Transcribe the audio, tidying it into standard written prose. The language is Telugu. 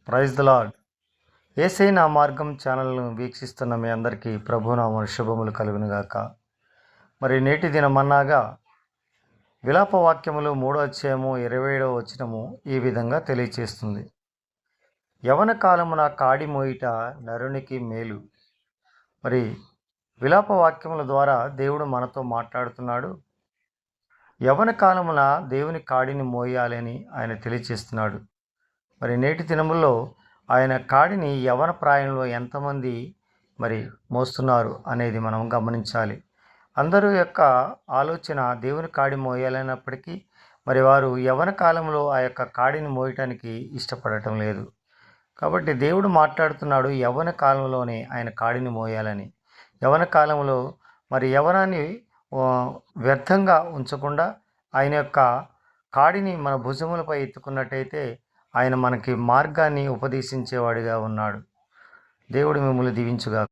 Praise the lord. యేసయ్య నా మార్గం ఛానల్ను వీక్షిస్తున్న మీ అందరికీ ప్రభునామ శుభములు కలుగునుగాక. మరి నేటి దినమన్నాగా విలాప వాక్యములు 3:27 ఈ విధంగా తెలియచేస్తుంది. యవన కాలమున కాడి మోయిట నరునికి మేలు. మరి విలాప వాక్యముల ద్వారా దేవుడు మనతో మాట్లాడుతున్నాడు. యవన కాలమున దేవుని కాడిని మోయాలని ఆయన తెలియచేస్తున్నాడు. మరి నేటి దినముల్లో ఆయన కాడిని యవన ప్రాయంలో ఎంతమంది మరి మోస్తున్నారు అనేది మనం గమనించాలి. అందరూ యొక్క ఆలోచన దేవుని కాడి మోయాలన్నప్పటికీ మరి వారు యవన కాలంలో ఆ యొక్క కాడిని మోయటానికి ఇష్టపడటం లేదు. కాబట్టి దేవుడు మాట్లాడుతున్నాడు యవన కాలంలోనే ఆయన కాడిని మోయాలని. యవన కాలంలో మరి యవనాన్ని వ్యర్థంగా ఉంచకుండా ఆయన యొక్క కాడిని మన భుజములపై ఎత్తుకున్నట్టయితే ఆయన మనకి మార్గాన్ని ఉపదేశించేవాడిగా ఉన్నాడు. దేవుడు మిమ్మల్ని దీవించుగా.